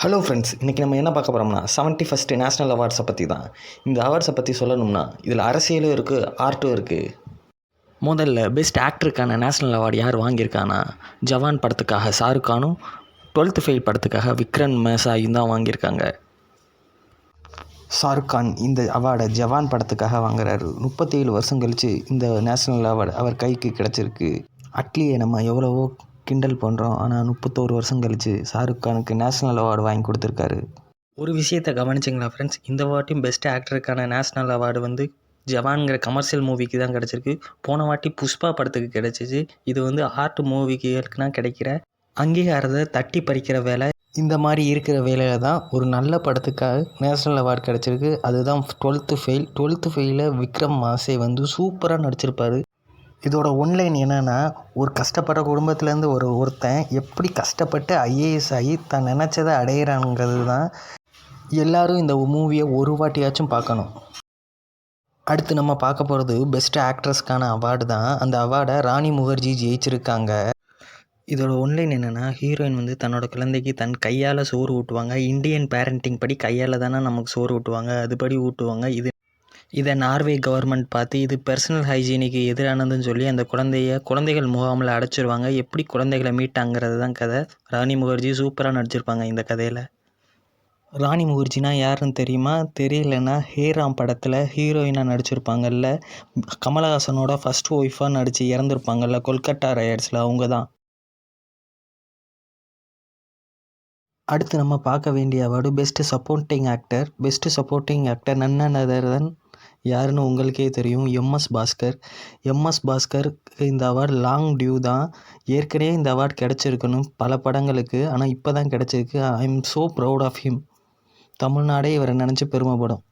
Hello friends, இன்றைக்கி நம்ம என்ன பார்க்க போகிறோம்னா 71st நேஷ்னல் அவார்ட்ஸை பற்றி தான். இந்த அவார்ட்ஸை பற்றி சொல்லணும்னா இதில் அரசியலும் இருக்குது, ஆர்ட்டும் இருக்குது. முதல்ல பெஸ்ட் ஆக்டருக்கான நேஷ்னல் அவார்டு யார் வாங்கியிருக்கானா, ஜவான் படத்துக்காக ஷாருக் கானும், 12th ஃபெயில் படத்துக்காக விக்ரம் மேசாயும் தான் வாங்கியிருக்காங்க. ஷாருக் கான் இந்த அவார்டை ஜவான் படத்துக்காக வாங்குறாரு. 37 வருஷம் கழித்து இந்த நேஷ்னல் அவார்டு அவர் கைக்கு கிடச்சிருக்கு. அட்லியை நம்ம எவ்வளவோ கிண்டல் பண்ணுறோம், ஆனால் 31 வருஷம் கழித்து ஷாருக் கானுக்கு நேஷ்னல் அவார்டு வாங்கி கொடுத்துருக்காரு. ஒரு விஷயத்தை கவனிச்சிங்களா ஃப்ரெண்ட்ஸ், இந்த வாட்டியும் பெஸ்ட் ஆக்டருக்கான நேஷ்னல் அவார்டு வந்து ஜவான்கிற கமர்ஷியல் மூவிக்கு தான் கிடச்சிருக்கு. போன வாட்டி புஷ்பா படத்துக்கு கிடச்சிச்சு. இது வந்து ஆர்ட் மூவிக்குனா கிடைக்கிற அங்கீகாரத்தை தட்டி பறிக்கிற வேலை. இந்த மாதிரி இருக்கிற வேலையில் தான் ஒரு நல்ல படத்துக்காக நேஷ்னல் அவார்டு கிடச்சிருக்கு. அதுதான் 12th ஃபெயில். 12th ஃபெயிலில் விக்ரம் மாசே வந்து சூப்பராக நடிச்சிருப்பார். இதோட ஒன்லைன் என்னென்னா, ஒரு கஷ்டப்படுற குடும்பத்துலேருந்து ஒருத்தன் எப்படி கஷ்டப்பட்டு ஐஏஎஸ் ஆகி தான் நினச்சதை அடையிறாங்கிறது தான். எல்லோரும் இந்த மூவியை ஒரு வாட்டியாச்சும் பார்க்கணும். அடுத்து நம்ம பார்க்க போகிறது பெஸ்ட் ஆக்ட்ரஸ்க்கான அவார்டு தான். அந்த அவார்டை ராணி முகர்ஜி ஜெயிச்சிருக்காங்க. இதோட ஒன்லைன் என்னென்னா, ஹீரோயின் வந்து தன்னோட குழந்தைக்கு தன் கையால் சோறு ஊட்டுவாங்க. இந்தியன் பேரண்டிங் படி கையால் தானே நமக்கு சோறு ஊட்டுவாங்க, அதுபடி ஊட்டுவாங்க. இதை நார்வே கவர்மெண்ட் பார்த்து இது பர்சனல் ஹைஜீனுக்கு எதிரானதுன்னு சொல்லி அந்த குழந்தைகள் முகாமில் அடைச்சிருவாங்க. எப்படி குழந்தைகளை மீட்டாங்கிறது தான் கதை. ராணி முகர்ஜி சூப்பராக நடிச்சிருப்பாங்க இந்த கதையில். ராணி முகர்ஜினா யாருன்னு தெரியுமா? தெரியலன்னா ஹேராம் படத்தில் ஹீரோயினாக நடிச்சிருப்பாங்கல்ல, கமலஹாசனோட ஃபஸ்ட் ஒய்ஃபாக நடித்து இறந்துருப்பாங்கல்ல கொல்கட்டா ரைடர்ஸில், அவங்க தான். அடுத்து நம்ம பார்க்க வேண்டிய award best supporting actor. Best supporting actor நன்னன் அதர் தென் யாருன்னு உங்களுக்கே தெரியும், எம்எஸ் பாஸ்கர். எம்எஸ் பாஸ்கருக்கு இந்த அவார்டு லாங் டியூ தான். ஏற்கனவே இந்த அவார்டு கிடச்சிருக்கணும் பல படங்களுக்கு, ஆனால் இப்போ தான் கிடச்சிருக்கு. I am so proud of him. தமிழ்நாடே இவரை நினச்சி பெருமைப்படும்.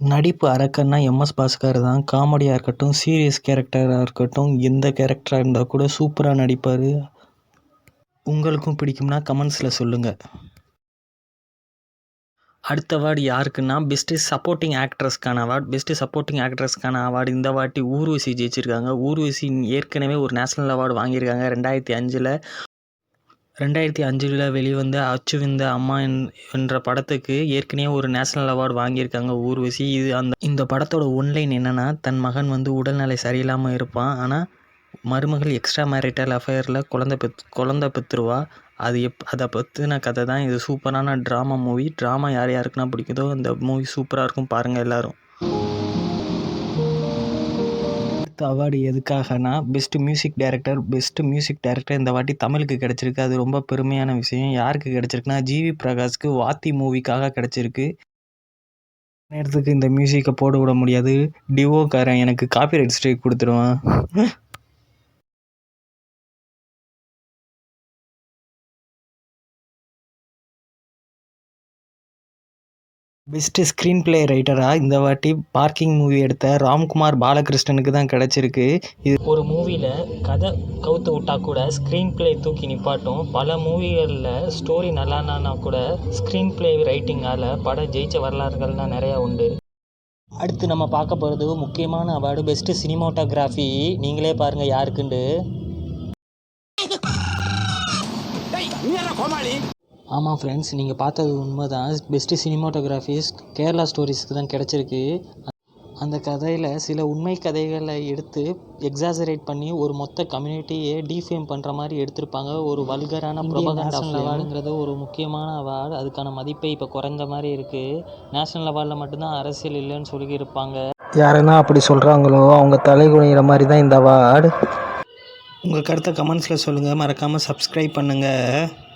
நடிப்பு அரக்கன்னா எம்எஸ் பாஸ்கர் தான். காமெடியாக இருக்கட்டும், சீரியஸ் கேரக்டராக இருக்கட்டும், எந்த கேரக்டராக இருந்தால் கூட சூப்பராக நடிப்பார். உங்களுக்கும் பிடிக்கும்னா கமெண்ட்ஸில் சொல்லுங்கள். அடுத்த அவார்டு யாருக்குன்னா பெஸ்ட்டு சப்போர்ட்டிங் ஆக்ட்ரஸ்க்கான அவார்டு. பெஸ்ட்டு சப்போர்ட்டிங் ஆக்ட்ரஸ்க்கான அவார்டு இந்த வாட்டி ஊர்வசி ஜெயிச்சிருக்காங்க. ஊர்வசி ஏற்கனவே ஒரு நேஷ்னல் அவார்டு வாங்கியிருக்காங்க 2005. 2005 வெளிவந்த அச்சுவிந்த அம்மா என்ற படத்துக்கு ஏற்கனவே ஒரு நேஷ்னல் அவார்டு வாங்கியிருக்காங்க ஊர்வசி. இந்த படத்தோட ஒன்லைன் என்னென்னா, தன் மகன் வந்து உடல்நிலை சரியில்லாமல் இருப்பான், ஆனால் மருமகள் எக்ஸ்ட்ரா மேரிட்டல் அஃபேரில் குழந்தை பெற்றுருவா. அதை பற்றின கதை தான் இது. சூப்பரான ட்ராமா மூவி. ட்ராமா யார் யாருக்குன்னா பிடிக்குதோ இந்த மூவி சூப்பராக இருக்கும், பாருங்கள் எல்லோரும். அடுத்த அவார்டு எதுக்காகனா best music director. Best music director இந்த வாட்டி தமிழுக்கு கிடச்சிருக்கு. அது ரொம்ப பெருமையான விஷயம். யாருக்கு கிடச்சிருக்குன்னா ஜிவி பிரகாஷ்க்கு வாத்தி மூவிக்காக கிடச்சிருக்கு. நேரத்துக்கு இந்த மியூசிக்கை போட விட முடியாது, டிவோக்காரன் எனக்கு காப்பிரைட் ஸ்ட்ரைக் கொடுத்துருவான். பெஸ்ட்டு ஸ்க்ரீன் பிளே ரைட்டராக இந்த வாட்டி பார்க்கிங் மூவி எடுத்த ராம்குமார் பாலகிருஷ்ணனுக்கு தான் கிடச்சிருக்கு. இது ஒரு மூவியில் கதை கவுத்து விட்டால் கூட ஸ்க்ரீன் பிளே தூக்கி நிப்பாட்டும். பல மூவிகளில் ஸ்டோரி நல்லானா கூட ஸ்க்ரீன் பிளே ரைட்டிங்கால் படம் ஜெயிச்ச வரலாறுகள்லாம் நிறையா உண்டு. அடுத்து நம்ம பார்க்க போகிறது முக்கியமான அவார்டு பெஸ்ட்டு சினிமோட்டோகிராஃபி. நீங்களே பாருங்கள் யாருக்குண்டு. ஆமாம் ஃப்ரெண்ட்ஸ், நீங்கள் பார்த்தது உண்மை தான். பெஸ்ட்டு சினிமாட்டோகிராஃபிஸ் கேரளா ஸ்டோரிஸ்க்கு தான் கிடச்சிருக்கு. அந்த கதையில் சில உண்மை கதைகளை எடுத்து எக்ஸாசரேட் பண்ணி ஒரு மொத்த கம்யூனிட்டியை டீஃபேம் பண்ணுற மாதிரி எடுத்திருப்பாங்க. ஒரு வல்கரான ப்ரொபகண்டா அவார்டுங்கிறது ஒரு முக்கியமான அவார்டு. அதுக்கான மதிப்பை இப்போ குறைஞ்ச மாதிரி இருக்குது. நேஷ்னல் அவார்டில் மட்டும்தான் அரசியல் இல்லைன்னு சொல்லியிருப்பாங்க. யாருன்னா அப்படி சொல்கிறாங்களோ அவங்க தலை குனிகிற மாதிரி தான் இந்த அவார்டு. உங்கள் கருத்தை கமெண்ட்ஸில் சொல்லுங்கள். மறக்காமல் சப்ஸ்கிரைப் பண்ணுங்கள்.